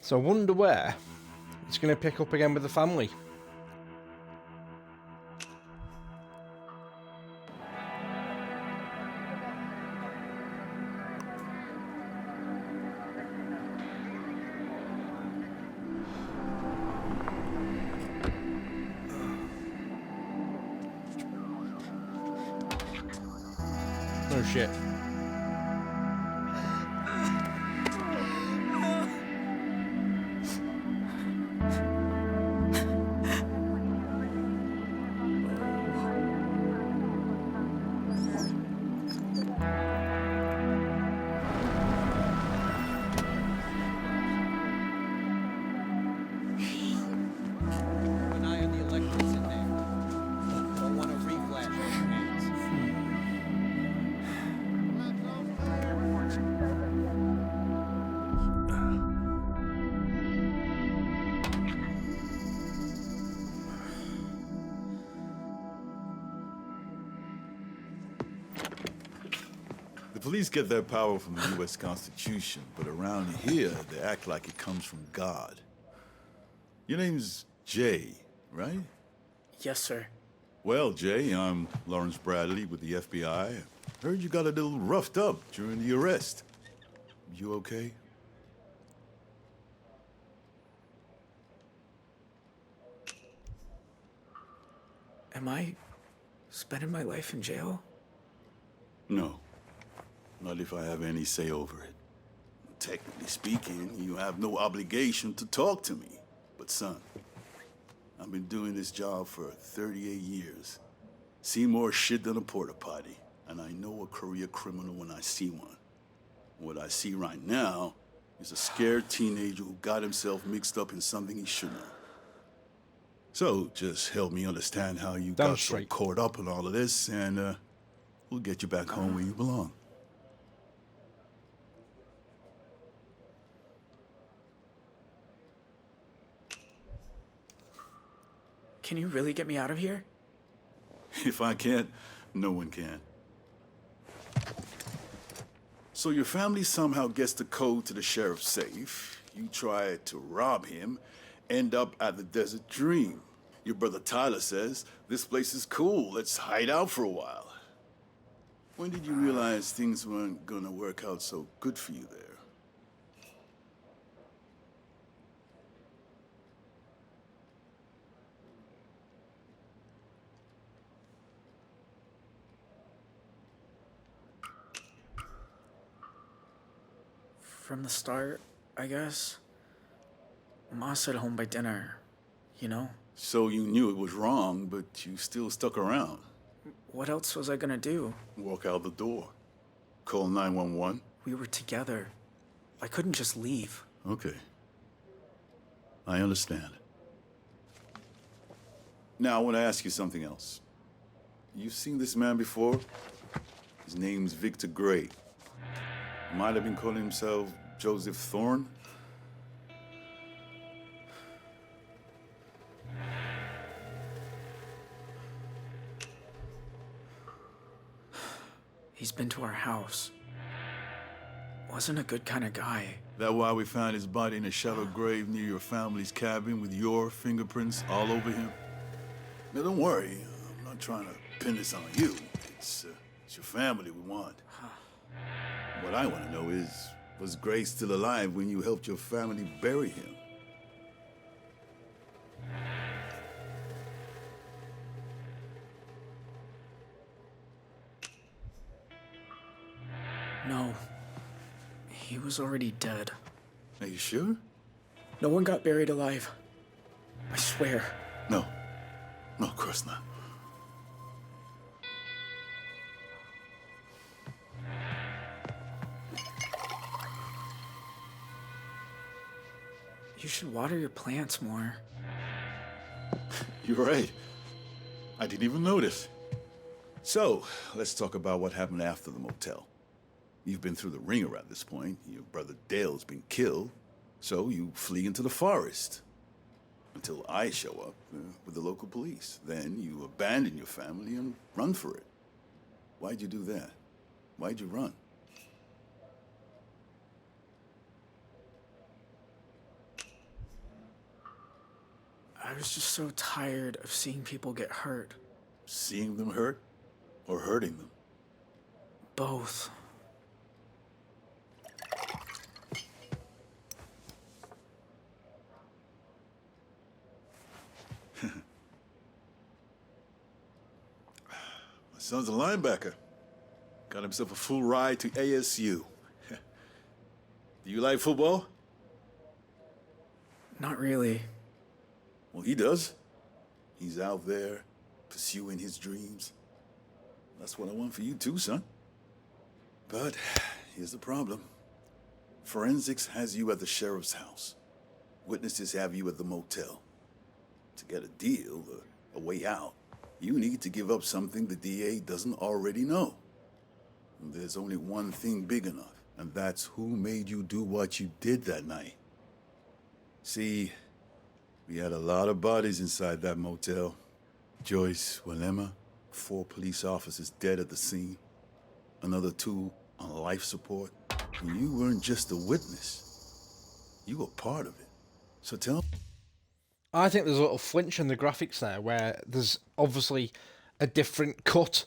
So I wonder where it's going to pick up again with the family. Oh shit. An eye on the electrics in there. Don't want a reflash on your hands. The police get their power from the U.S. Constitution, but around here, they act like it comes from God. Your name's Jay, right? Yes, sir. Well, Jay, I'm Lawrence Bradley with the FBI. Heard you got a little roughed up during the arrest. You okay? Am I spending my life in jail? No. Not if I have any say over it. Technically speaking, you have no obligation to talk to me. But son, I've been doing this job for 38 years. Seen more shit than a porta potty. And I know a career criminal when I see one. What I see right now is a scared teenager who got himself mixed up in something he shouldn't have. So, just help me understand how you Damn got straight. so caught up in all of this, and we'll get you back home where you belong. Can you really get me out of here? If I can't, no one can. So your family somehow gets the code to the sheriff's safe. You try to rob him, end up at the Desert Dream. Your brother Tyler says, this place is cool, let's hide out for a while. When did you realize things weren't gonna work out so good for you there? From the start, I guess. Ma said home by dinner, you know? So you knew it was wrong, but you still stuck around. What else was I gonna do? Walk out the door. Call 911. We were together. I couldn't just leave. Okay. I understand. Now, I want to ask you something else. You've seen this man before? His name's Victor Gray. Might have been calling himself Joseph Thorne. He's been to our house. Wasn't a good kind of guy. That why we found his body in a shallow grave near your family's cabin with your fingerprints all over him? Now, don't worry. I'm not trying to pin this on you. It's your family we want. What I want to know is, was Gray still alive when you helped your family bury him? No. He was already dead. Are you sure? No one got buried alive. I swear. No. No, of course not. You should water your plants more. You're right. I didn't even notice. So, let's talk about what happened after the motel. You've been through the ringer at this point. Your brother Dale's been killed. So you flee into the forest. Until I show up with the local police. Then you abandon your family and run for it. Why'd you do that? Why'd you run? I was just so tired of seeing people get hurt. Seeing them hurt or hurting them? Both. My son's a linebacker. Got himself a full ride to ASU. Do you like football? Not really. Well, he does. He's out there pursuing his dreams. That's what I want for you too, son. But here's the problem. Forensics has you at the sheriff's house. Witnesses have you at the motel. To get a deal, a way out, you need to give up something the DA doesn't already know. There's only one thing big enough, and that's who made you do what you did that night. See, we had a lot of bodies inside that motel. Joyce, Walema, 4 police officers dead at the scene, another 2 on life support. And you weren't just a witness. You were part of it. So tell me. I think there's a little flinch in the graphics there, where there's obviously a different cut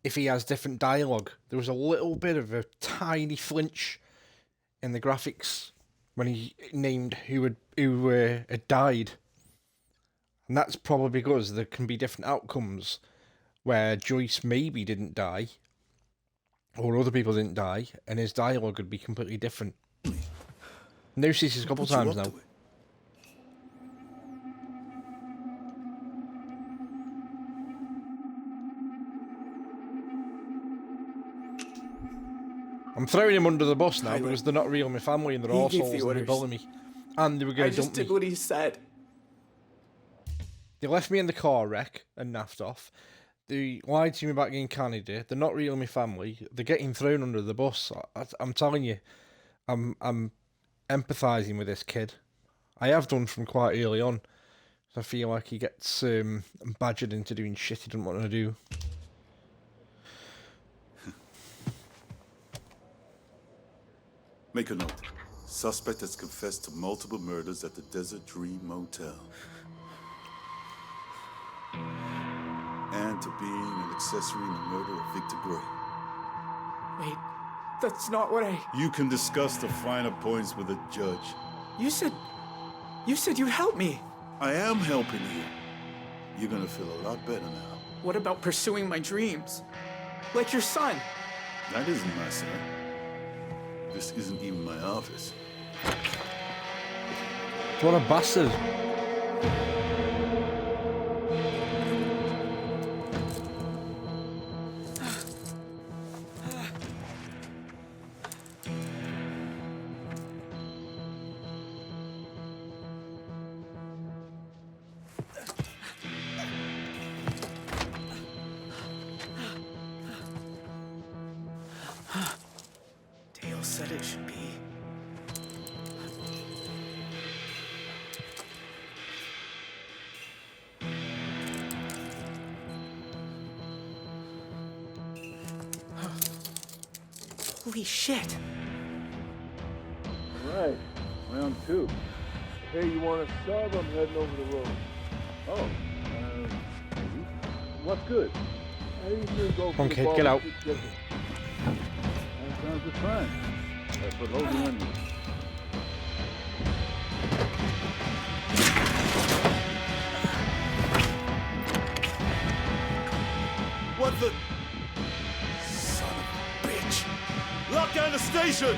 if he has different dialogue. There was a little bit of a tiny flinch in the graphics when he named who had died. And that's probably because there can be different outcomes where Joyce maybe didn't die, or other people didn't die, and his dialogue would be completely different. Noticed this a couple times now. I'm throwing him under the bus now because they're not really my family and they're all souls and they're bullying me. And they were going to dump me. I just did what he said. They left me in the car wreck and naffed off. They lied to me about getting Canada. They're not really my family. They're getting thrown under the bus. I'm telling you, I'm empathising with this kid. I have done from quite early on. So I feel like he gets badgered into doing shit he doesn't want to do. Make a note. Suspect has confessed to multiple murders at the Desert Dream Motel. And to being an accessory in the murder of Victor Gray. Wait, that's not what I... You can discuss the finer points with a judge. You said you'd help me. I am helping you. You're gonna feel a lot better now. What about pursuing my dreams? Like your son. That isn't my son. This isn't even my office. What a bastard. Dale said it should be. Holy shit! All right, round 2. Hey, you want a sub? I'm heading over the road. Oh, maybe. What's good? How do you feel go Come on, kid, get out. That sounds just fine. But hold the onion. What the... Son of a bitch! Lock down the station!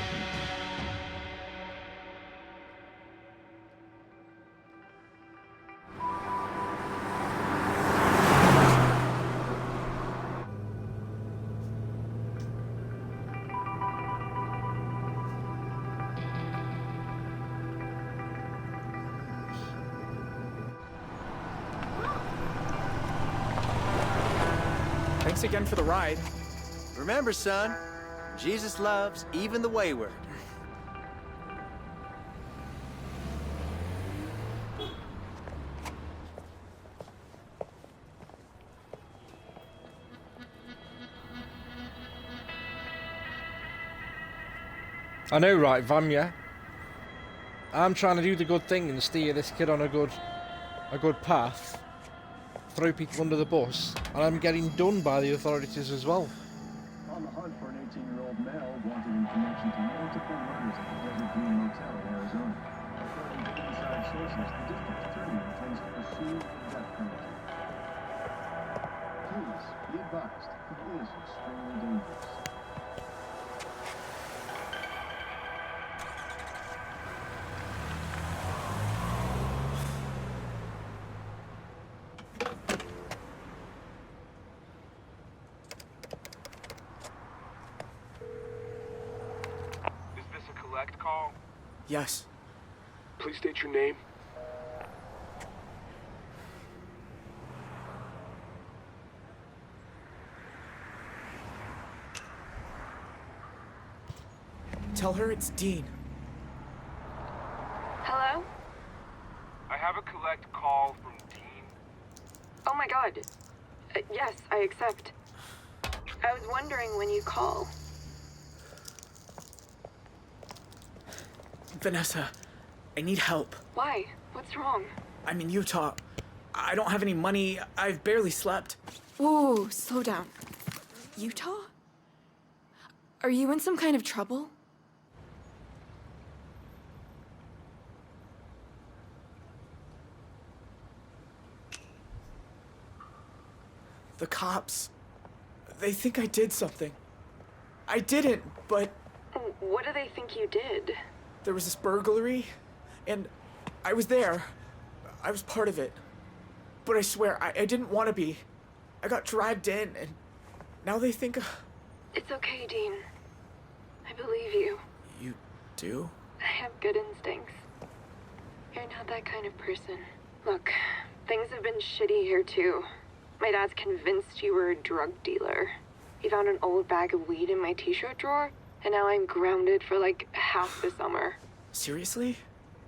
Thanks again for the ride. Remember, son, Jesus loves even the wayward. I know, right, Vanya? I'm trying to do the good thing and steer this kid on a good a good path, throw people under the bus, and I'm getting done by the authorities as well. On the hunt for an 18-year-old male wanted in connection to multiple murders at the Desert View Motel in Arizona. According to inside sources, the district attorney intends to pursue the death penalty. Please be advised, he is extremely dangerous. Is this a collect call? Yes. Please state your name. Tell her it's Dean. Hello? I have a collect call from Dean. Oh my god. Yes, I accept. I was wondering when you call. Vanessa, I need help. Why? What's wrong? I'm in Utah. I don't have any money. I've barely slept. Whoa, slow down. Utah? Are you in some kind of trouble? The cops. They think I did something. I didn't, but What do they think you did? there was this burglary, and I was there. I was part of it. But I swear, I didn't want to be. I got dragged in, and now they think... It's okay, Dean. I believe you. You do? I have good instincts. You're not that kind of person. Look, things have been shitty here too. My dad's convinced you were a drug dealer. He found an old bag of weed in my t-shirt drawer, and now I'm grounded for like half the summer. Seriously?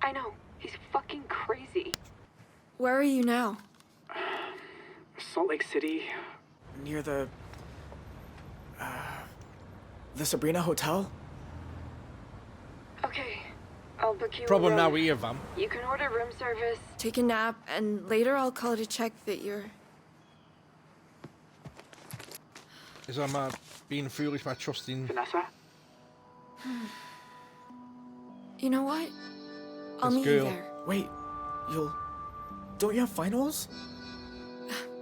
I know, he's fucking crazy. Where are you now? Salt Lake City. Near the Sabrina Hotel? Okay, I'll book you Problem a now room. here, Vam. You can order room service. Take a nap, and later I'll call to check that you're... Is I'm being foolish by trusting Vanessa? You know what? I'll This meet you girl. there. Wait, don't you have finals?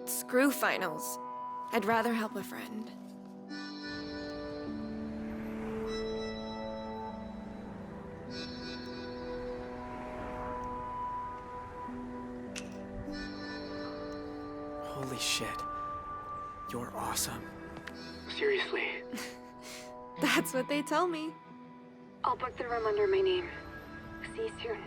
Screw finals. I'd rather help a friend. Holy shit. You're awesome. Seriously. That's what they tell me. I'll book the room under my name. See you soon.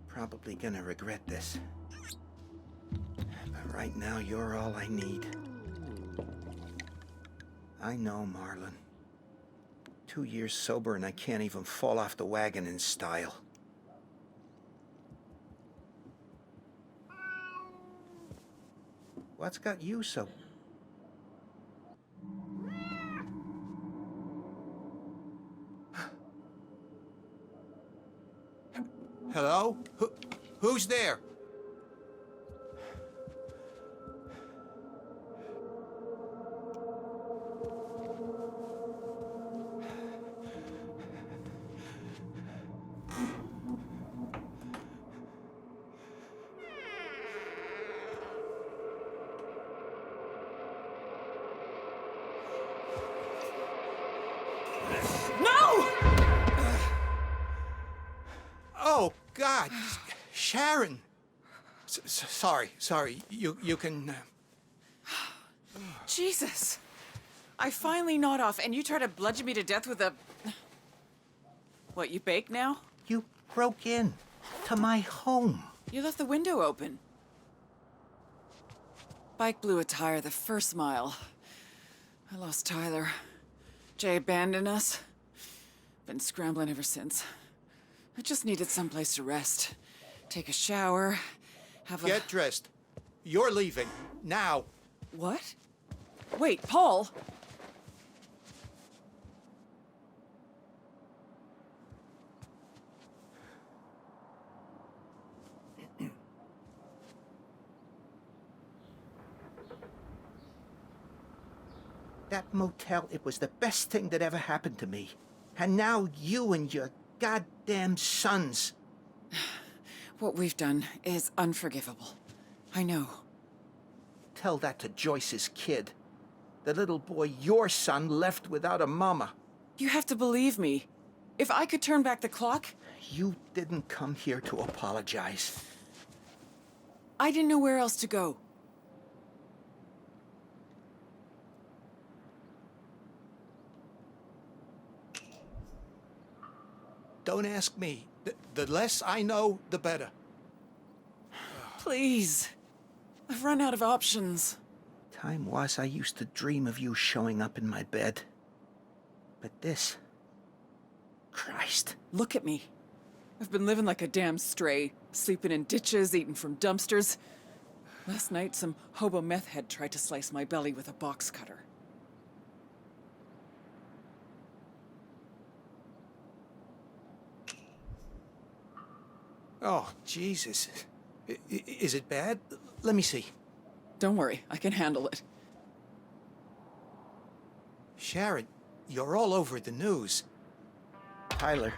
Probably gonna regret this. But right now, you're all I need. I know, Marlon. 2 years sober and I can't even fall off the wagon in style. What's got you so... Hello? Who's there? God, Sharon. Sorry. You can. Jesus. I finally gnawed off, and you try to bludgeon me to death with a... What, you bake now? You broke in to my home. You left the window open. Bike blew a tire the first mile. I lost Tyler. Jay abandoned us. Been scrambling ever since. I just needed someplace to rest. Take a shower, have a... Get dressed. You're leaving. Now. What? Wait, Paul! That motel, it was the best thing that ever happened to me. And now you and your goddamn sons. What we've done is unforgivable. I know. Tell that to Joyce's kid. The little boy your son left without a mama. You have to believe me. If I could turn back the clock... You didn't come here to apologize. I didn't know where else to go. Don't ask me. The less I know, the better. Please. I've run out of options. Time was I used to dream of you showing up in my bed. But this... Christ. Look at me. I've been living like a damn stray, sleeping in ditches, eating from dumpsters. Last night, some hobo meth head tried to slice my belly with a box cutter. Oh, Jesus. Is it bad? Let me see. Don't worry, I can handle it. Sharon, you're all over the news. Tyler.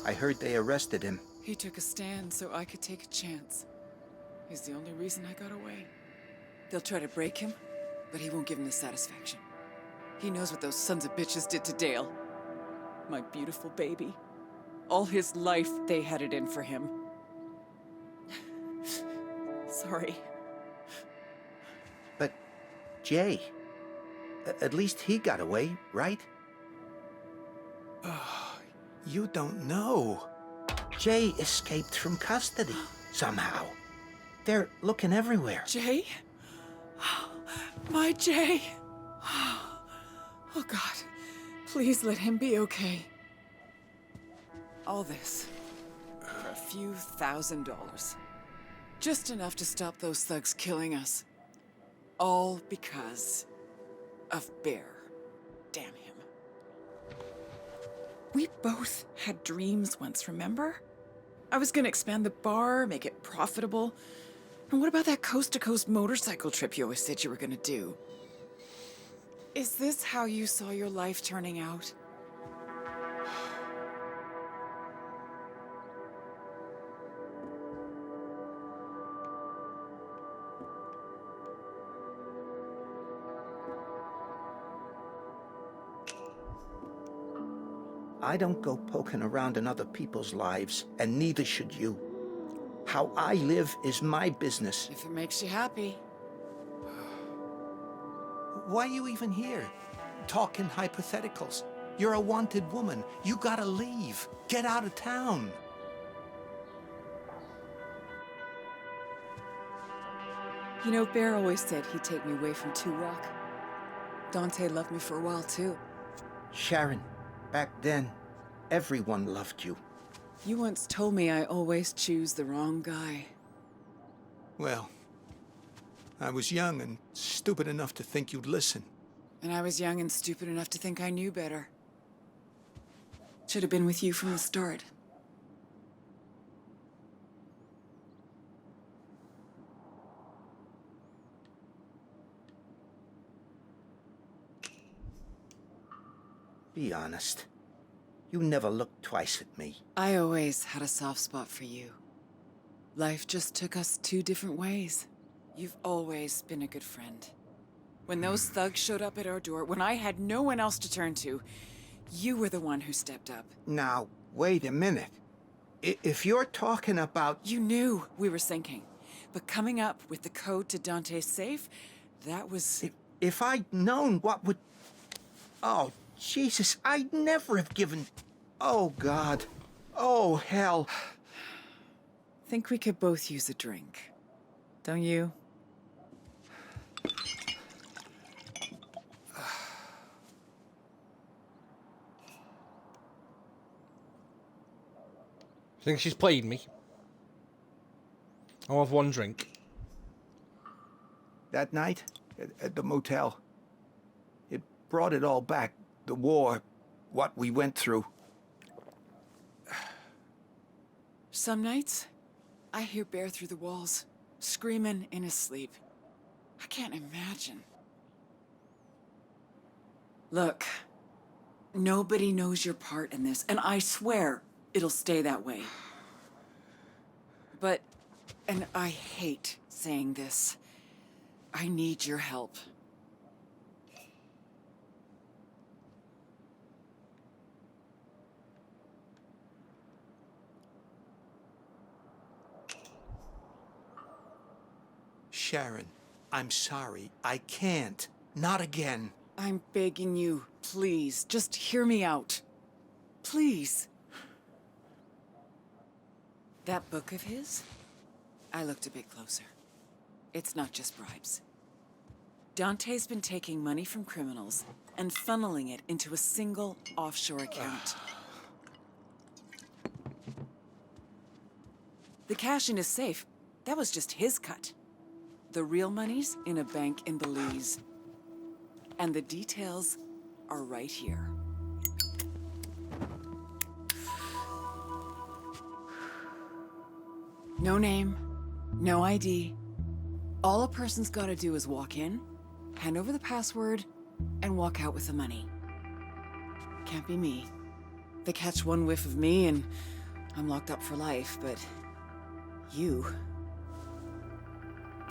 I heard they arrested him. He took a stand so I could take a chance. He's the only reason I got away. They'll try to break him, but he won't give them the satisfaction. He knows what those sons of bitches did to Dale. My beautiful baby. All his life, they had it in for him. Sorry. But Jay, at least he got away, right? You don't know. Jay escaped from custody, somehow. They're looking everywhere. Jay? My Jay. Oh, God. Please let him be okay. All this for a few $1,000s. Just enough to stop those thugs killing us. All because of Bear. Damn him. We both had dreams once, remember? I was gonna expand the bar, make it profitable. And what about that coast-to-coast motorcycle trip you always said you were gonna do? Is this how you saw your life turning out? I don't go poking around in other people's lives, and neither should you. How I live is my business. If it makes you happy. Why are you even here? Talking hypotheticals. You're a wanted woman. You gotta leave. Get out of town. You know, Bear always said he'd take me away from Two Rock. Dante loved me for a while, too. Sharon, back then, everyone loved you. You once told me I always choose the wrong guy. Well, I was young and stupid enough to think you'd listen. And I was young and stupid enough to think I knew better. Should have been with you from the start. Be honest. You never looked twice at me. I always had a soft spot for you. Life just took us two different ways. You've always been a good friend. When those thugs showed up at our door, when I had no one else to turn to, you were the one who stepped up. Now, wait a minute. If you're talking about... You knew we were sinking. But coming up with the code to Dante's safe, that was... If I'd known what would... Oh, Jesus, I'd never have given... Oh, God. Oh, hell. Think we could both use a drink. Don't you? Think she's played me? I'll have one drink. That night, at the motel, it brought it all back. The war, what we went through. Some nights, I hear Bear through the walls, screaming in his sleep. I can't imagine. Look, nobody knows your part in this, and I swear it'll stay that way. But, and I hate saying this, I need your help. Sharon, I'm sorry. I can't. Not again. I'm begging you, please, just hear me out. Please. That book of his? I looked a bit closer. It's not just bribes. Dante's been taking money from criminals and funneling it into a single offshore account. The cash in his safe, that was just his cut. The real money's in a bank in Belize. And the details are right here. No name, no ID. All a person's gotta do is walk in, hand over the password, and walk out with the money. Can't be me. They catch one whiff of me and I'm locked up for life, but you...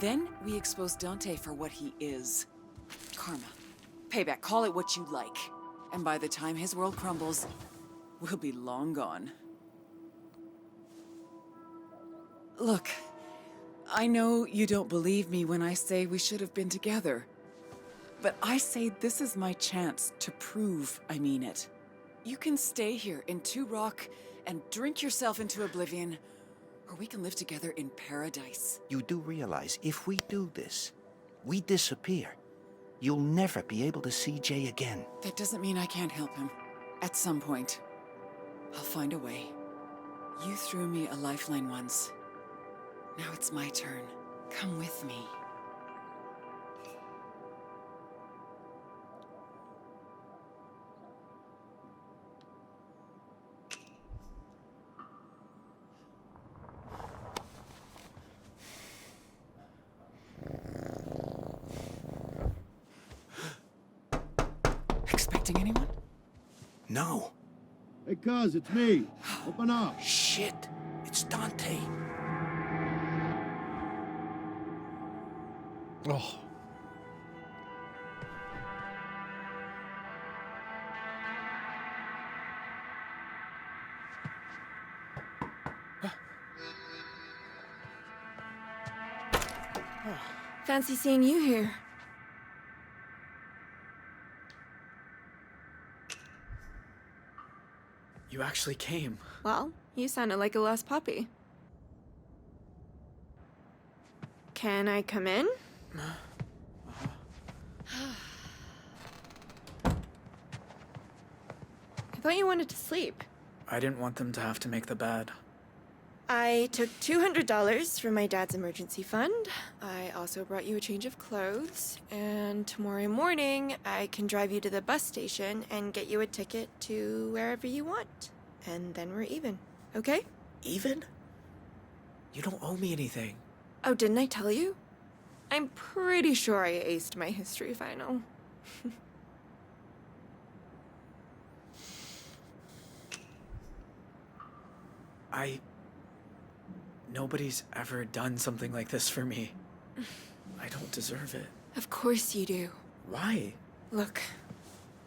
Then we expose Dante for what he is. Karma. Payback, call it what you like. And by the time his world crumbles, we'll be long gone. Look, I know you don't believe me when I say we should have been together. But I say this is my chance to prove I mean it. You can stay here in Two Rock and drink yourself into oblivion, or we can live together in paradise. You do realize if we do this, we disappear. You'll never be able to see Jay again. That doesn't mean I can't help him. At some point, I'll find a way. You threw me a lifeline once. Now it's my turn. Come with me. Expecting anyone? No. Hey, cuz, it's me. Open up. Shit. It's Dante. Oh. Fancy seeing you here. You actually came. Well, you sounded like a lost puppy. Can I come in? I thought you wanted to sleep. I didn't want them to have to make the bed. I took $200 from my dad's emergency fund. I also brought you a change of clothes. And tomorrow morning, I can drive you to the bus station and get you a ticket to wherever you want. And then we're even, okay? Even? You don't owe me anything. Oh, didn't I tell you? I'm pretty sure I aced my history final. Nobody's ever done something like this for me. I don't deserve it. Of course you do. Why? Look,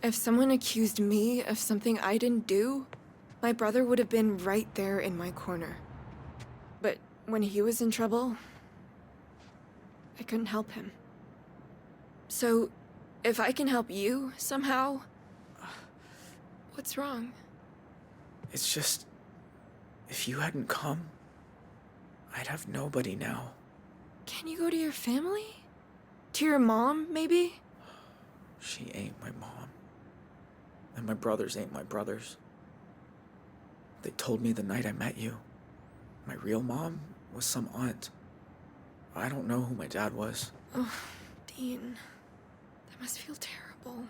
if someone accused me of something I didn't do, my brother would have been right there in my corner. But when he was in trouble, I couldn't help him. So, if I can help you somehow, what's wrong? It's just, if you hadn't come, I'd have nobody now. Can you go to your family? To your mom, maybe? She ain't my mom. And my brothers ain't my brothers. They told me the night I met you. My real mom was some aunt. I don't know who my dad was. Oh, Dean. That must feel terrible.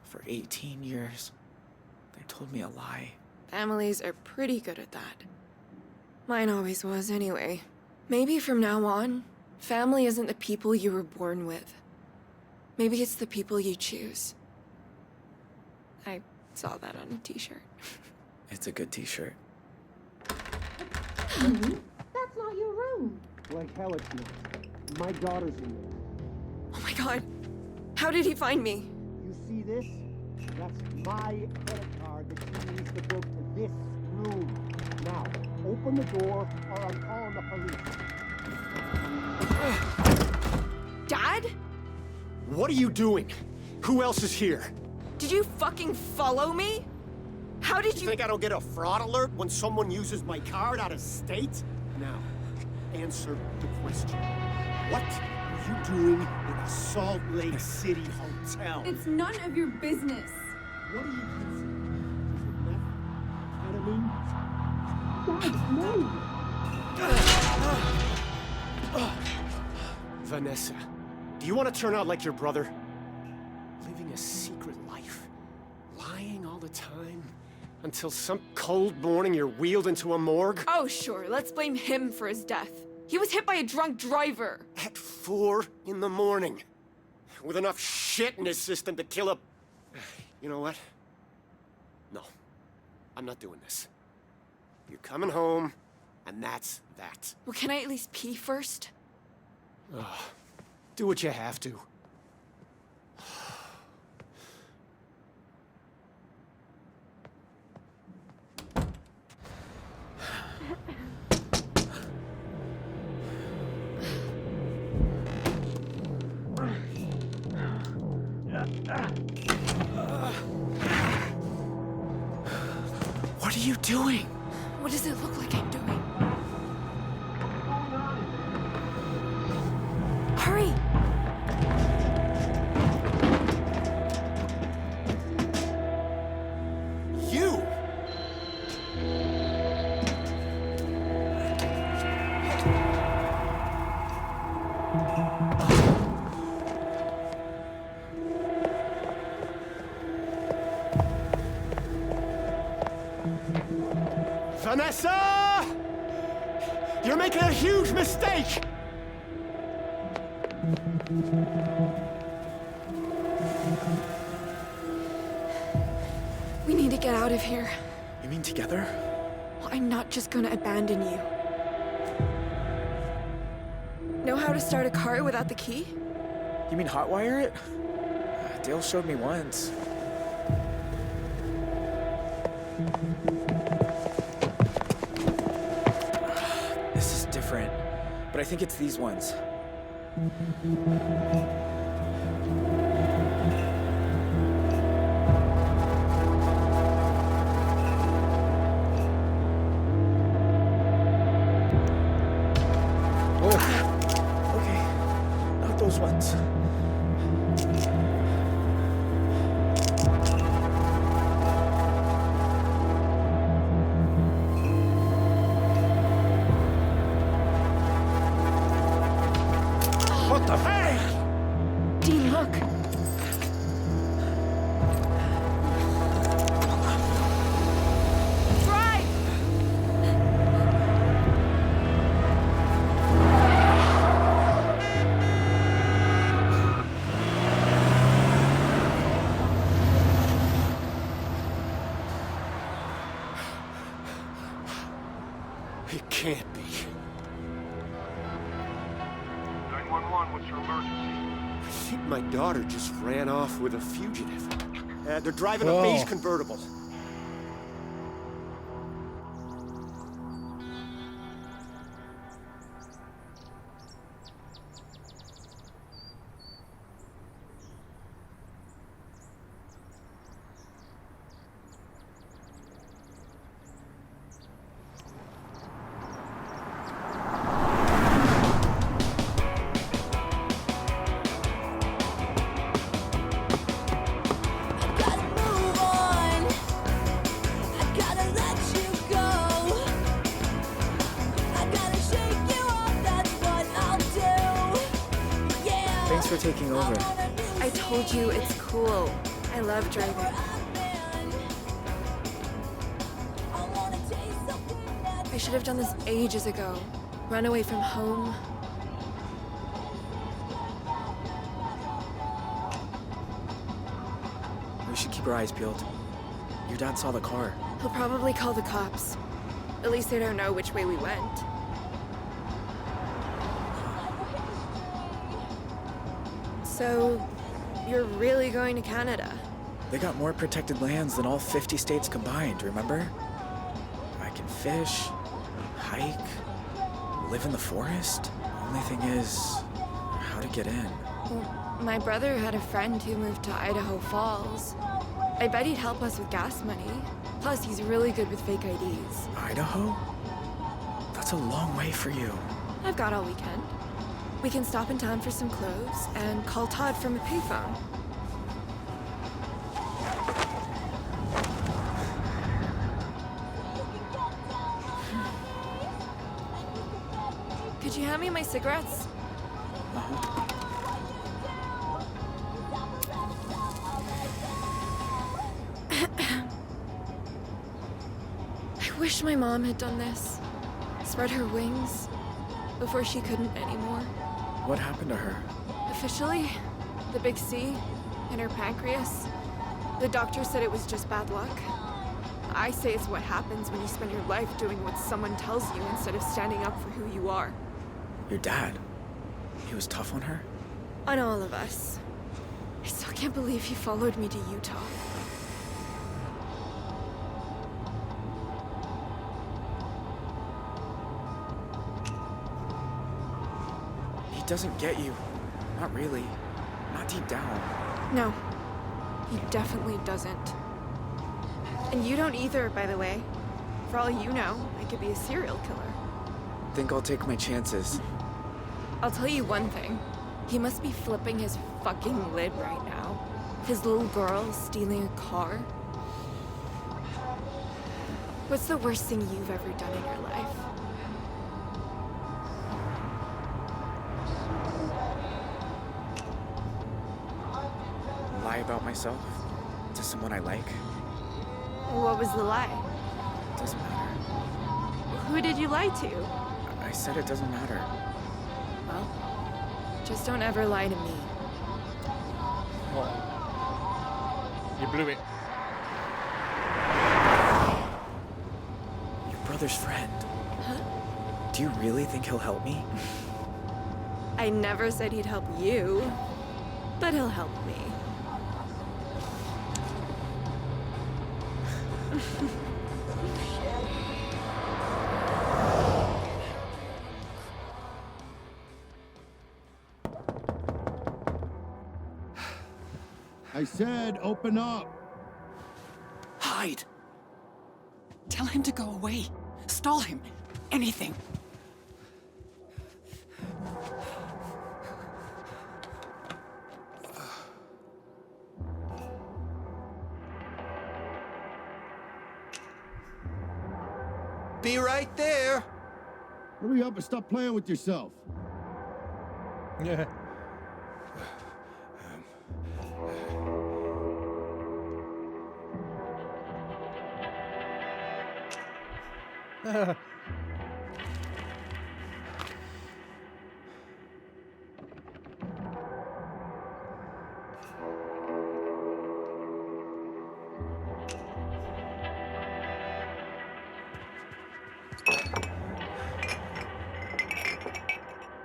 For 18 years, they told me a lie. Families are pretty good at that. Mine always was, anyway. Maybe from now on, family isn't the people you were born with. Maybe it's the people you choose. I saw that on a t-shirt. It's a good t-shirt. That's not your room. Like hell it's not. My daughter's in there. Oh my god. How did he find me? You see this? That's my credit card that she needs to book to this room. Now, open the door or I'm calling the police. Dad? What are you doing? Who else is here? Did you fucking follow me? How did you— think I don't get a fraud alert when someone uses my card out of state? Now, answer the question. What are you doing in a Salt Lake City hotel? It's none of your business. What are you using? Is it meth? Ketamine? Guys, no! Vanessa, do you want to turn out like your brother? Living a secret life, lying all the time, until some cold morning you're wheeled into a morgue? Oh, sure. Let's blame him for his death. He was hit by a drunk driver. At 4 in the morning. With enough shit in his system to kill a... You know what? No. I'm not doing this. You're coming home, and that's that. Well, can I at least pee first? Do what you have to. What are you doing? What does it look like I'm doing? Hurry! You! Vanessa! You're making a huge mistake! We need to get out of here. You mean together? Well, I'm not just gonna abandon you. Know how to start a car without the key? You mean hotwire it? Dale showed me once. This is different, but I think it's these ones. Okay, not those ones. What the... Hey! Dean, look! Drive! It can't be. 911, what's your emergency? I think my daughter just ran off with a fugitive. They're driving a beige convertible. Thanks for taking over. I told you it's cool. I love driving. I should have done this ages ago. Run away from home. We should keep our eyes peeled. Your dad saw the car. He'll probably call the cops. At least they don't know which way we went. So, you're really going to Canada? They got more protected lands than all 50 states combined, remember? I can fish, hike, live in the forest. Only thing is, how to get in. Well, my brother had a friend who moved to Idaho Falls. I bet he'd help us with gas money. Plus, he's really good with fake IDs. Idaho? That's a long way for you. I've got all weekend. We can stop in town for some clothes and call Todd from a payphone. Could you hand me my cigarettes? I wish my mom had done this. Spread her wings before she couldn't anymore. What happened to her? Officially, the big C in her pancreas. The doctor said it was just bad luck. I say it's what happens when you spend your life doing what someone tells you instead of standing up for who you are. Your dad? He was tough on her? On all of us. I still can't believe he followed me to Utah. He doesn't get you. Not really. Not deep down. No, he definitely doesn't. And you don't either, by the way. For all you know, I could be a serial killer. Think I'll take my chances. I'll tell you one thing. He must be flipping his fucking lid right now. His little girl stealing a car. What's the worst thing you've ever done in your life? Lie about myself to someone I like. What was the lie? Doesn't matter. Who did you lie to? I said it doesn't matter. Well, just don't ever lie to me. You blew it. Your brother's friend. Huh? Do you really think he'll help me? I never said he'd help you, but he'll help me. I said, open up. Hide. Tell him to go away. Stall him. Anything. Be right there. Hurry up and stop playing with yourself. Yeah.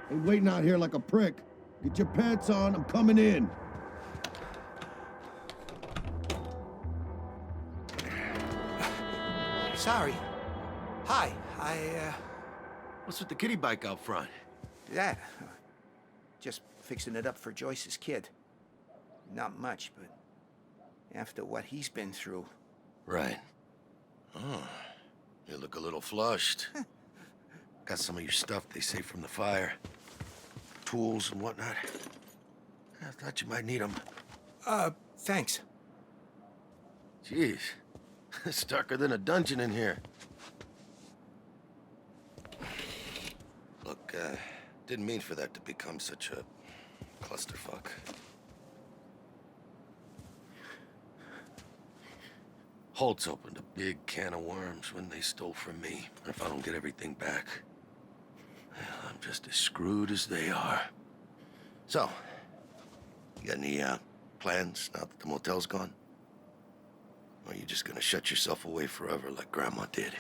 Ain't waiting out here like a prick. Get your pants on, I'm coming in. Sorry. Hi, What's with the kiddie bike out front? That. Just fixing it up for Joyce's kid. Not much, but after what he's been through. Right. Oh, you look a little flushed. Got some of your stuff they saved from the fire. Tools and whatnot. I thought you might need them. Thanks. Jeez. It's darker than a dungeon in here. Look, didn't mean for that to become such a clusterfuck. Holtz opened a big can of worms when they stole from me. If I don't get everything back, well, I'm just as screwed as they are. So, you got any, plans now that the motel's gone? Or are you just gonna shut yourself away forever like Grandma did?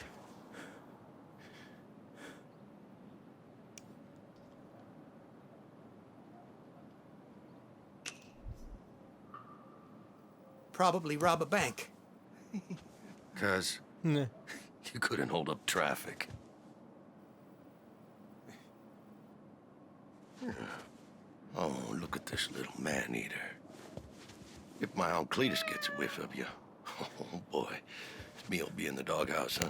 Probably rob a bank. 'Cause Nah. you couldn't hold up traffic. Oh, look at this little man-eater. If my Aunt Cletus gets a whiff of you, oh boy, this meal will be in the doghouse, huh?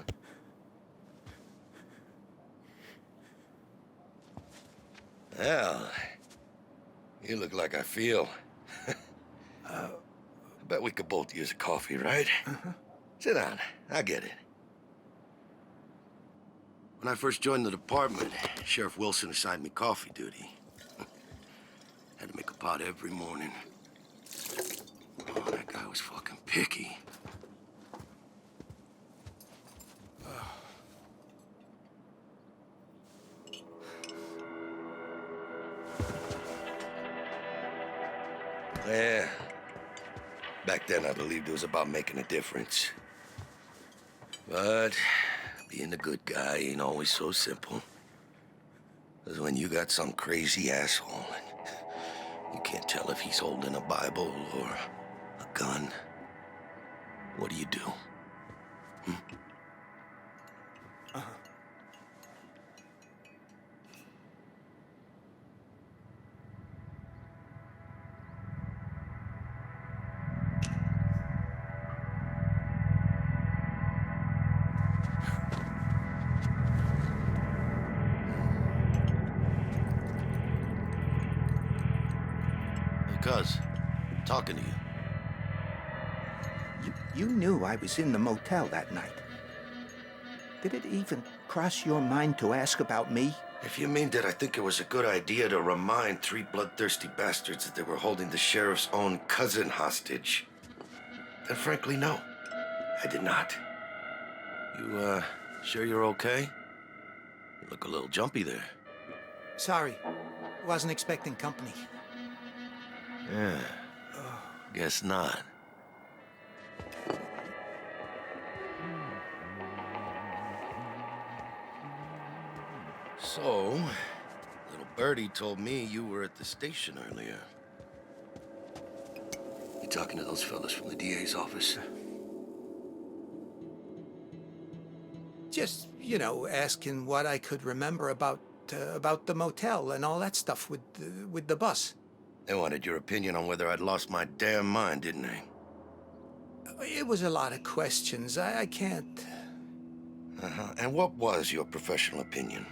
Well, you look like I feel. I bet we could both use a coffee, right? Sit down, I get it. When I first joined the department, Sheriff Wilson assigned me coffee duty. Had to make a pot every morning. Oh, that guy was fucking picky. Yeah. Back then, I believed it was about making a difference. But being a good guy ain't always so simple. Because when you got some crazy asshole and you can't tell if he's holding a Bible or a gun, what do you do? Cuz, talking to you. You knew I was in the motel that night. Did it even cross your mind to ask about me? If you mean that I think it was a good idea to remind three bloodthirsty bastards that they were holding the sheriff's own cousin hostage, then frankly, no, I did not. You, sure you're okay? You look a little jumpy there. Sorry. Wasn't expecting company. Yeah, guess not. So, little birdie told me you were at the station earlier. You talking to those fellas from the DA's office? Just, you know, asking what I could remember about the motel and all that stuff with the bus. They wanted your opinion on whether I'd lost my damn mind, didn't they? It was a lot of questions. I can't... And what was your professional opinion?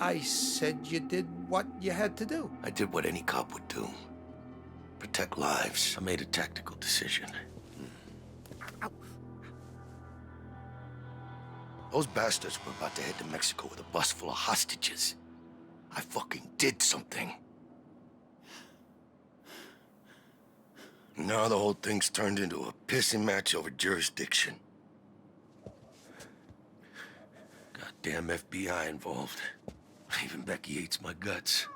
I said you did what you had to do. I did what any cop would do. Protect lives. I made a tactical decision. Those bastards were about to head to Mexico with a bus full of hostages. I fucking did something. Now the whole thing's turned into a pissing match over jurisdiction. Goddamn FBI involved. Even Becky hates my guts.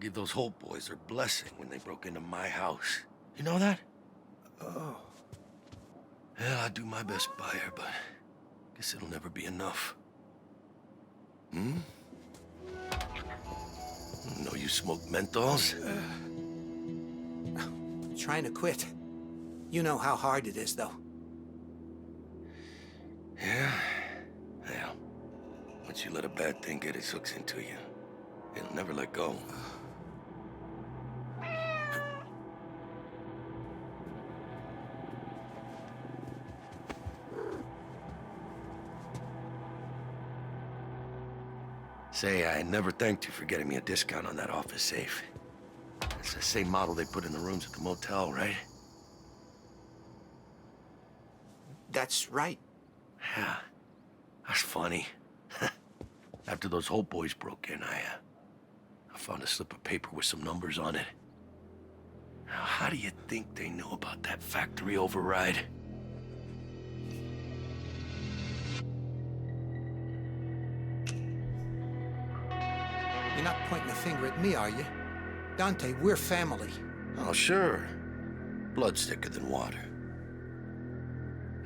Give those Holt boys their blessing when they broke into my house. You know that? Oh. Yeah, I do my best by her, but Guess it'll never be enough. Hmm? Know you smoke menthols? Trying to quit. You know how hard it is, though. Yeah? Well, once you let a bad thing get its hooks into you, it'll never let go. Say, I never thanked you for getting me a discount on that office safe. It's the same model they put in the rooms at the motel, right? That's right. Yeah, that's funny. After those Hope boys broke in, I found a slip of paper with some numbers on it. Now, how do you think they knew about that factory override? You're not pointing a finger at me, are you? Dante, we're family. Oh, sure. Blood's thicker than water.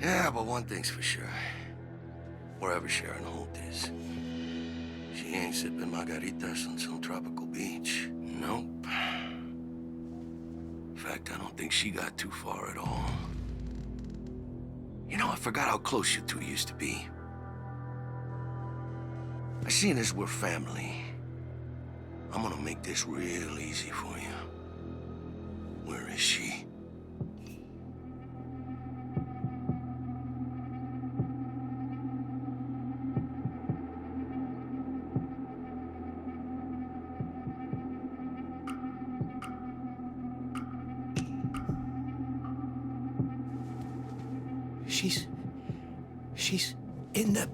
Yeah, but one thing's for sure. Wherever Sharon Holt is, she ain't sipping margaritas on some tropical beach. Nope. In fact, I don't think she got too far at all. You know, I forgot how close you two used to be. Seeing as we're family, I'm gonna make this real easy for you. Where is she? She's in the...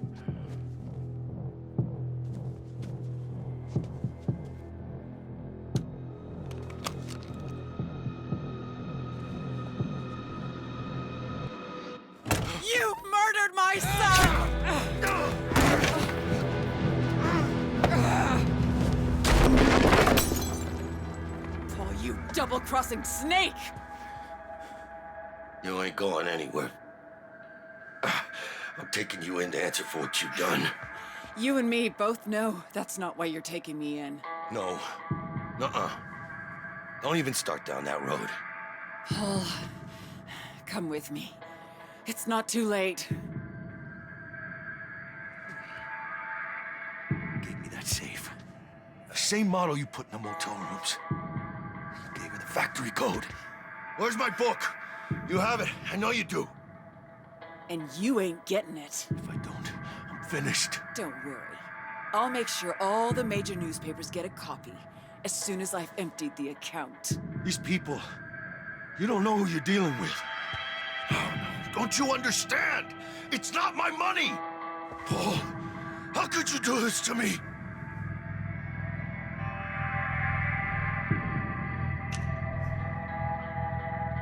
You murdered my son! Paul, you double-crossing snake! You ain't going anywhere. I'm taking you in to answer for what you've done. You and me both know that's not why you're taking me in. No. Nuh-uh. Don't even start down that road. Paul, come with me. It's not too late. Gave me that safe. The same model you put in the motel rooms. You gave her the factory code. Where's my book? You have it. I know you do. And you ain't getting it. If I don't, I'm finished. Don't worry. I'll make sure all the major newspapers get a copy as soon as I've emptied the account. These people, you don't know who you're dealing with. Don't you understand? It's not my money! Paul, how could you do this to me?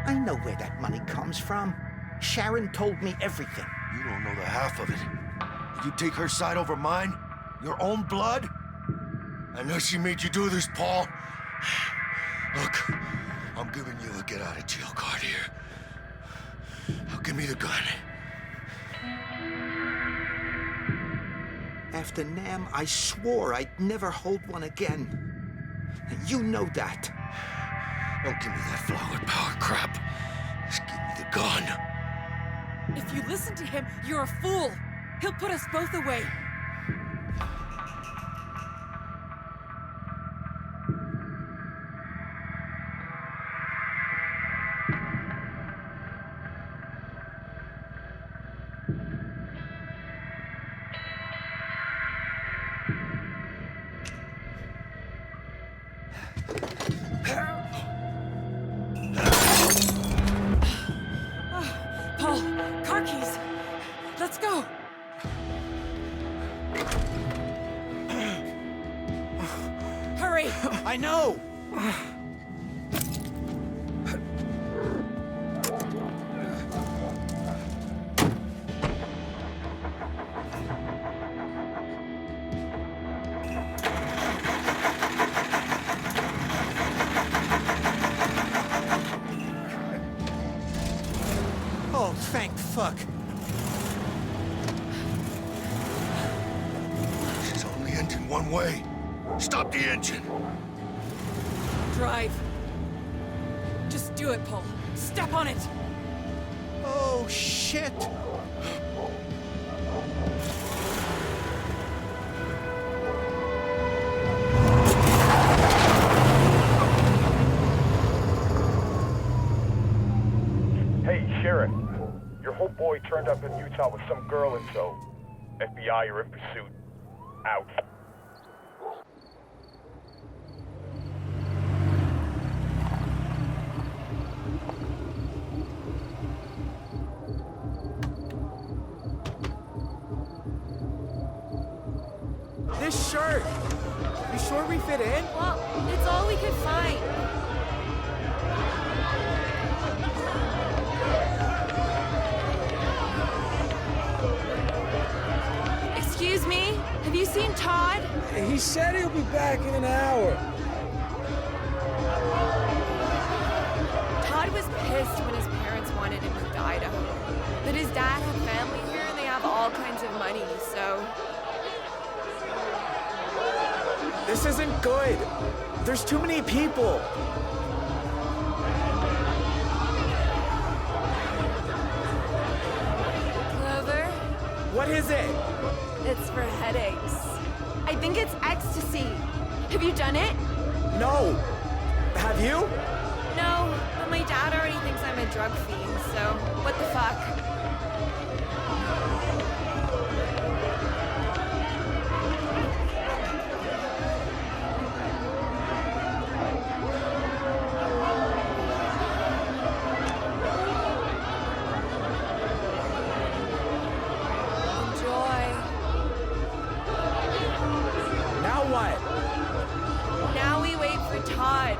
I know where that money comes from. Sharon told me everything. You don't know the half of it. You take her side over mine? Your own blood? I know she made you do this, Paul. Look, I'm giving you a get-out-of-jail card here. Now give me the gun. After Nam, I swore I'd never hold one again. You know that. Don't give me that flower power crap. Just give me the gun. If you listen to him, you're a fool. He'll put us both away. Paul, car keys. Let's go. Hurry. I know! Oh, thank fuck. one way. Stop the engine. Drive. Just do it, Paul. Step on it. Oh, shit! Hey, Sheriff. Your whole boy turned up in Utah with some girl in tow. FBI are in pursuit. Out. This shirt! You sure we fit in? Well, it's all we could find. Excuse me? Have you seen Todd? He said he'll be back in an hour. Todd was pissed when his parents wanted him to move to Idaho. But his dad had family here and they have all kinds of money, so... This isn't good. There's too many people. Clover? What is it? It's for headaches. I think it's ecstasy. Have you done it? No. Have you? No, but my dad already thinks I'm a drug fiend, so what the fuck? Enjoy. Now what? Now we wait for Todd.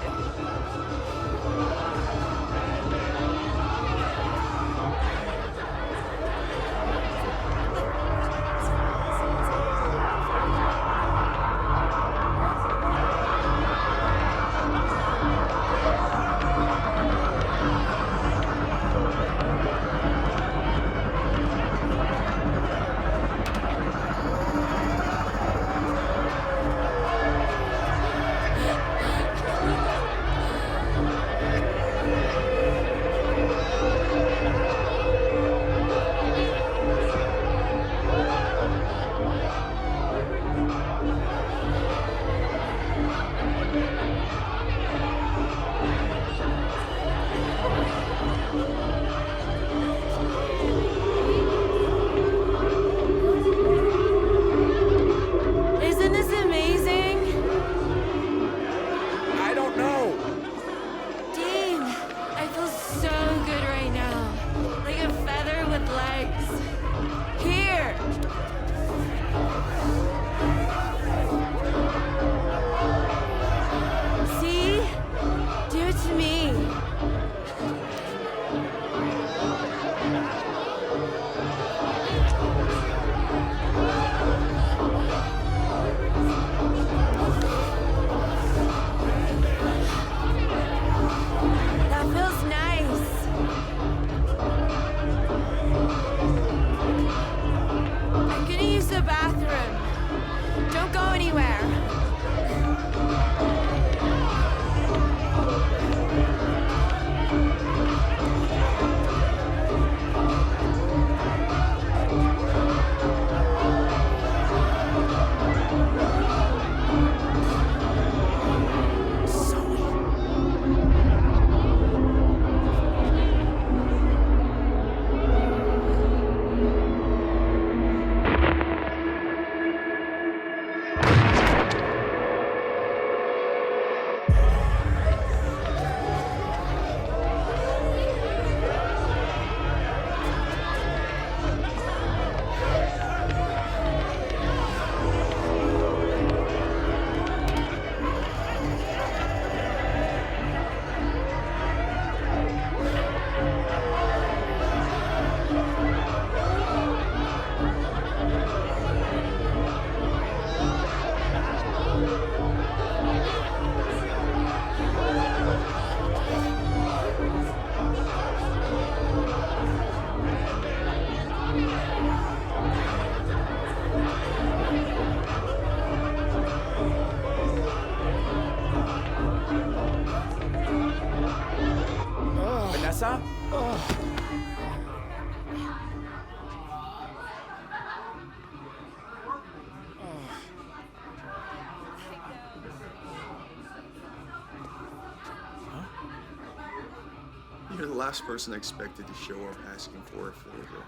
You're the last person I expected to show up asking for a favor.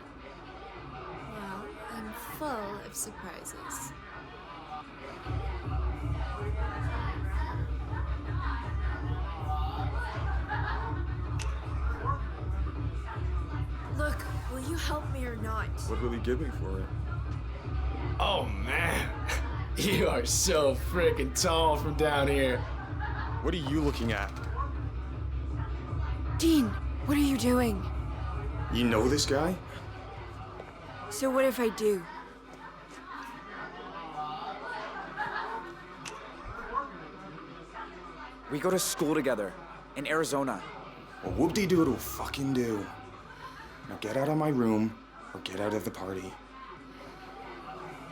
Well, I'm full of surprises. Look, will you help me or not? What will he give me for it? Oh man, you are so freaking tall from down here. What are you looking at? Dean, what are you doing? You know this guy? So what if I do? We go to school together in Arizona. Well, whoop-de-doodle fucking do. Now get out of my room or get out of the party.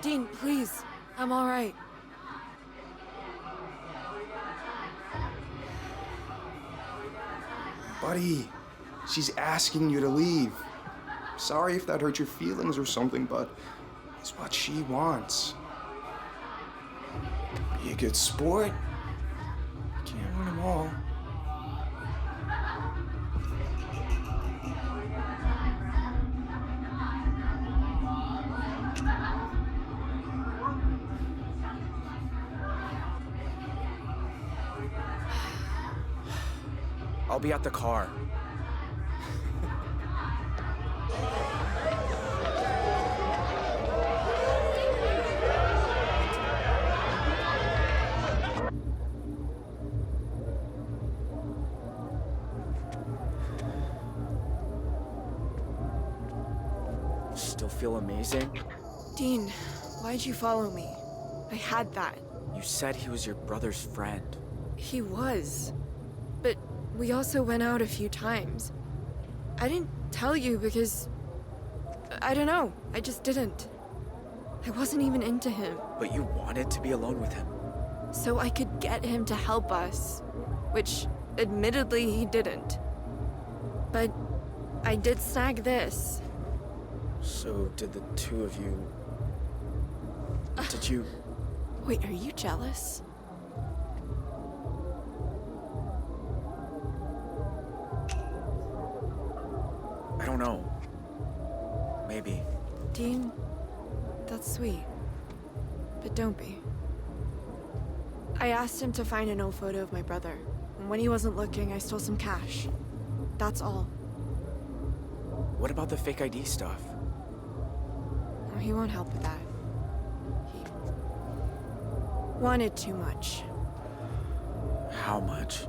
Dean, please. I'm all right. Buddy, she's asking you to leave. Sorry if that hurt your feelings or something, but it's what she wants. Be a good sport. You can't win them all. I'll be at the car. Still feel amazing? Dean, why'd you follow me? I had that. You said he was your brother's friend. He was. But we also went out a few times. I didn't tell you because... I don't know. I just didn't. I wasn't even into him. But you wanted to be alone with him. So I could get him to help us. Which, admittedly, he didn't. But I did snag this. So did the two of you... Did you... Wait, are you jealous? I don't know. Maybe. Dean, that's sweet. But don't be. I asked him to find an old photo of my brother. And when he wasn't looking, I stole some cash. That's all. What about the fake ID stuff? Oh, he won't help with that. He wanted too much. How much?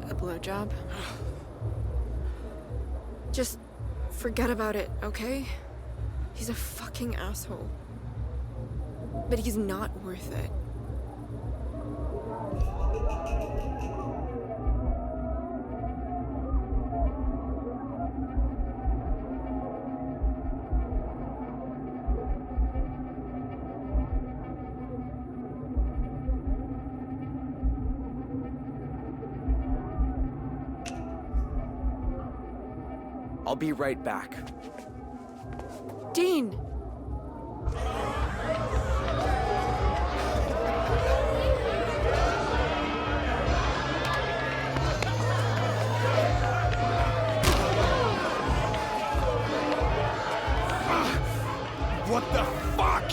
A blowjob. Just forget about it, okay? He's a fucking asshole. But he's not worth it. I'll be right back. Dean! What the fuck?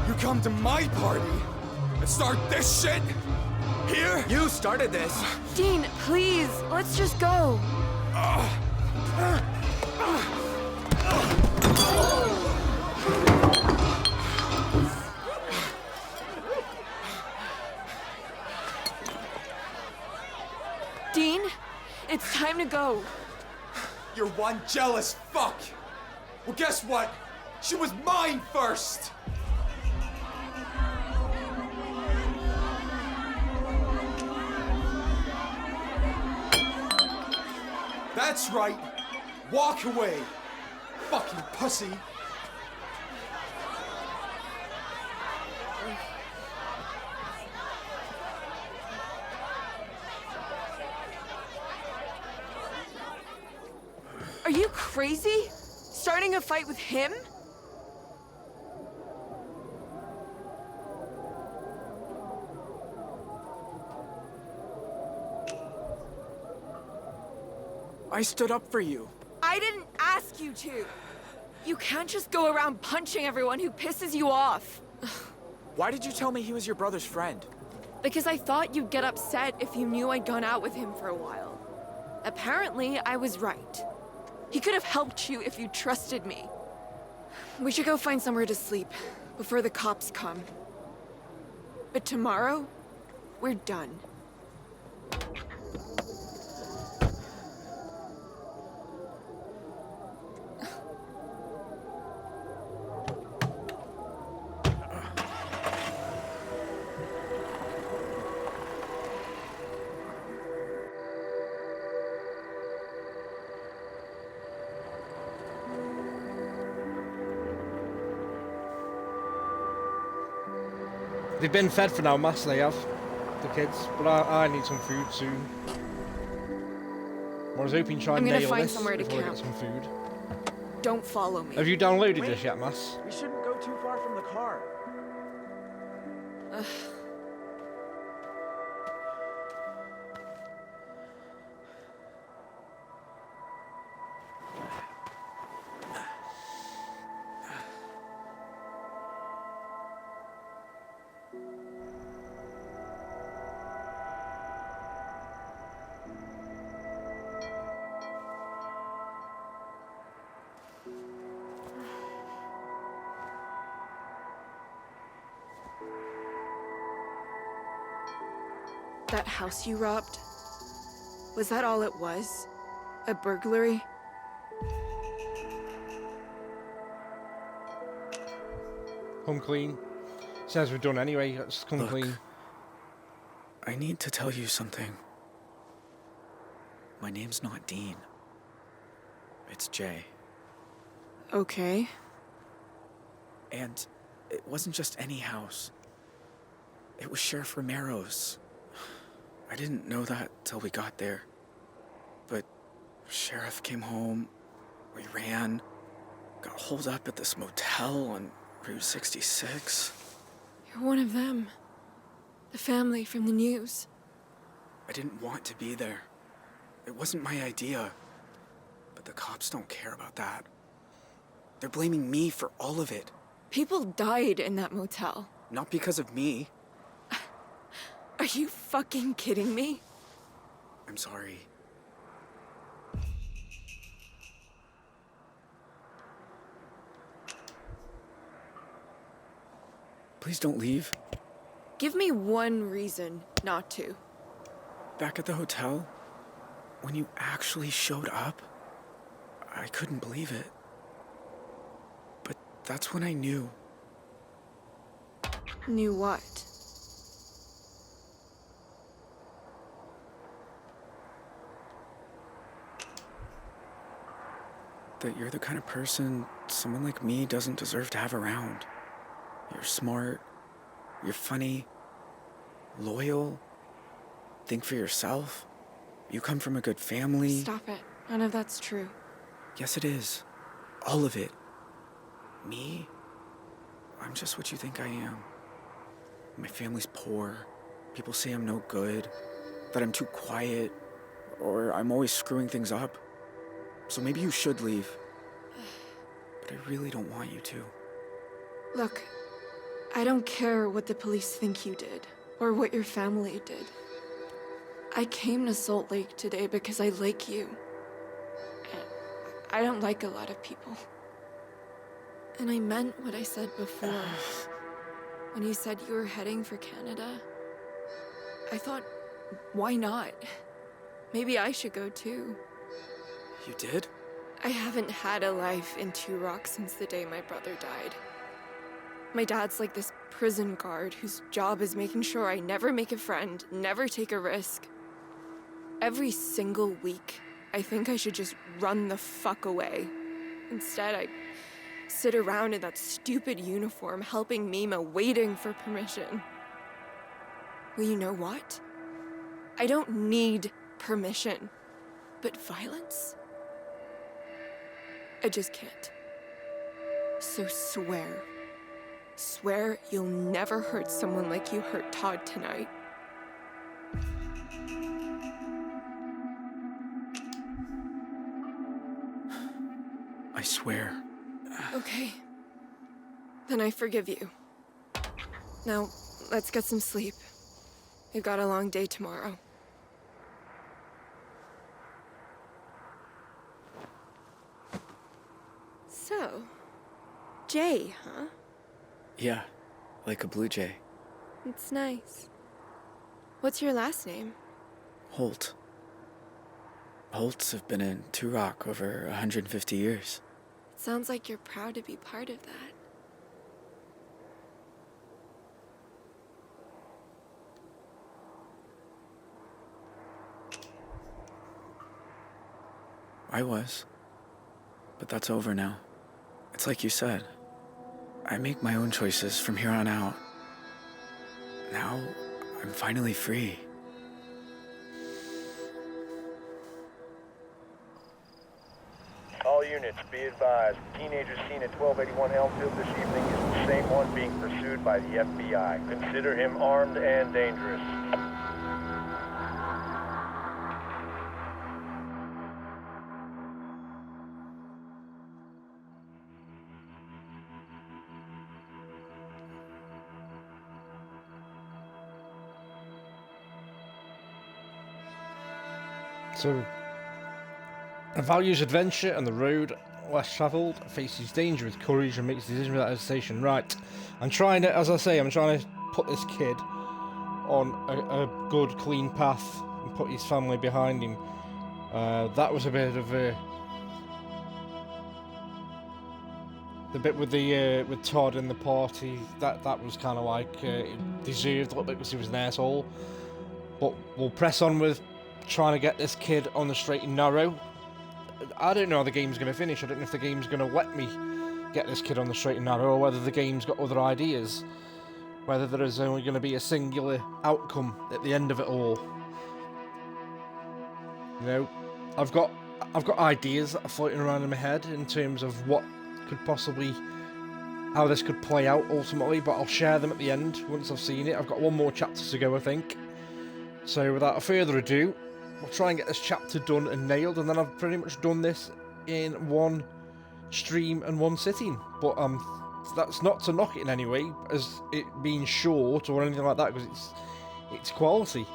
You come to my party and start this shit? Here? You started this. Dean, please, let's just go. Dean, it's time to go. You're one jealous fuck. Well, guess what? She was mine first. That's right. Walk away, fucking pussy. crazy? Starting a fight with him? I stood up for you. I didn't ask you to. You can't just go around punching everyone who pisses you off. Why did you tell me he was your brother's friend? Because I thought you'd get upset if you knew I'd gone out with him for a while. Apparently, I was right. He could have helped you if you trusted me. We should go find somewhere to sleep before the cops come. But tomorrow, we're done. They've been fed for now, Mass, they have. The kids. But I need some food soon. I was hoping to try and I'm gonna nail find this somewhere to before I camp. get some food. Don't follow me. Have you downloaded this yet, Mass? We shouldn't go too far from the car. Ugh. That house you robbed? Was that all it was? A burglary? Come clean. Says we're done anyway, let's come Look, clean. I need to tell you something. My name's not Dean. It's Jay. Okay. And it wasn't just any house. It was Sheriff Romero's. I didn't know that till we got there. But Sheriff came home, we ran, got holed up at this motel on Route 66. You're one of them. The family from the news. I didn't want to be there. It wasn't my idea. But the cops don't care about that. They're blaming me for all of it. People died in that motel. Not because of me. Are you fucking kidding me? I'm sorry. Please don't leave. Give me one reason not to. Back at the hotel, when you actually showed up, I couldn't believe it. But that's when I knew. Knew what? That you're the kind of person someone like me doesn't deserve to have around. You're smart, you're funny, loyal, think for yourself. You come from a good family. Stop it. None of that's true. Yes, it is. All of it. Me? I'm just what you think I am. My family's poor. People say I'm no good, that I'm too quiet, or I'm always screwing things up. So maybe you should leave. But I really don't want you to. Look, I don't care what the police think you did, or what your family did. I came to Salt Lake today because I like you. I don't like a lot of people. And I meant what I said before. When you said you were heading for Canada, I thought, why not? Maybe I should go too. You did? I haven't had a life in Two Rocks since the day my brother died. My dad's like this prison guard whose job is making sure I never make a friend, never take a risk. Every single week, I think I should just run the fuck away. Instead, I sit around in that stupid uniform helping Mima, waiting for permission. Well, you know what? I don't need permission. But violence? I just can't. So swear. Swear you'll never hurt someone like you hurt Todd tonight. I swear. Okay. Then I forgive you. Now, let's get some sleep. We've got a long day tomorrow. So, Jay, huh? Yeah, like a blue jay. It's nice. What's your last name? Holt. Holts have been in Turok over 150 years. It sounds like you're proud to be part of that. I was. But that's over now. It's like you said. I make my own choices from here on out. Now, I'm finally free. All units, be advised. Teenager seen at 1281 Elmfield this evening is the same one being pursued by the FBI. Consider him armed and dangerous. So, values adventure and the road less travelled, faces danger with courage and makes decisions without hesitation. Right, I'm trying to, as I say, I'm trying to put this kid on a good, clean path and put his family behind him. That was a bit of a... The bit with the with Todd in the party, that was kind of like it deserved a little bit because he was an asshole. But we'll press on with trying to get this kid on the straight and narrow. I don't know how the game's going to finish. I don't know if the game's going to let me get this kid on the straight and narrow, or whether the game's got other ideas. Whether there is only going to be a singular outcome at the end of it all. You know, I've got ideas that are floating around in my head in terms of what could possibly, how this could play out ultimately, but I'll share them at the end once I've seen it. I've got one more chapter to go, I think. So without further ado, we'll try and get this chapter done and nailed, and then I've pretty much done this in one stream and one sitting. But that's not to knock it in any way as it being short or anything like that, because it's quality.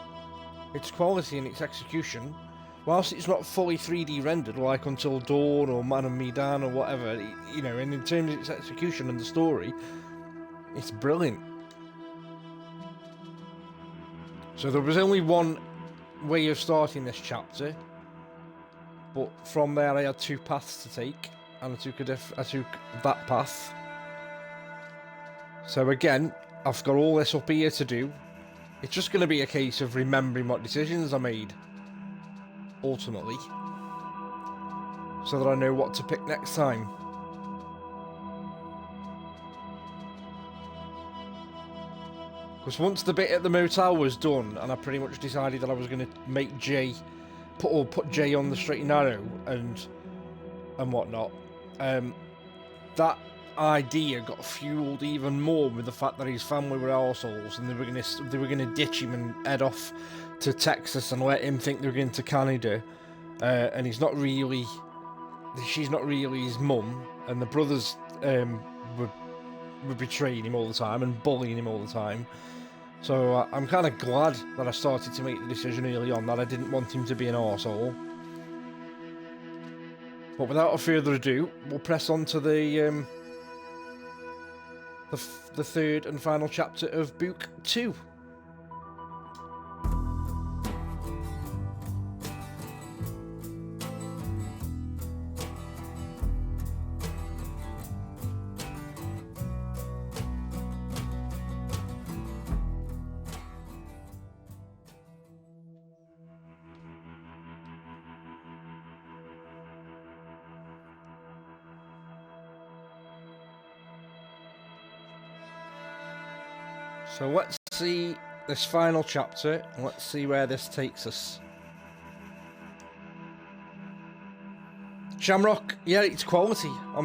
It's quality in its execution. Whilst it's not fully 3D rendered like Until Dawn or Man of Medan or whatever, you know, and in terms of its execution and the story, it's brilliant. So there was only one way of starting this chapter, but from there I had two paths to take, and I took that path. So again, I've got all this up here to do. It's just going to be a case of remembering what decisions I made, ultimately, so that I know what to pick next time. Because once the bit at the motel was done, and I pretty much decided that I was going to make Jay, put Jay on the straight and narrow and whatnot, that idea got fueled even more with the fact that his family were arseholes and they were gonna ditch him and head off to Texas and let him think they were going to Canada, and she's not really his mum, and the brothers were betraying him all the time and bullying him all the time. So I'm kind of glad that I started to make the decision early on that I didn't want him to be an arsehole. But without further ado, we'll press on to the third and final chapter of Book 2. So let's see this final chapter, and let's see where this takes us. Shamrock, yeah, it's quality. I'm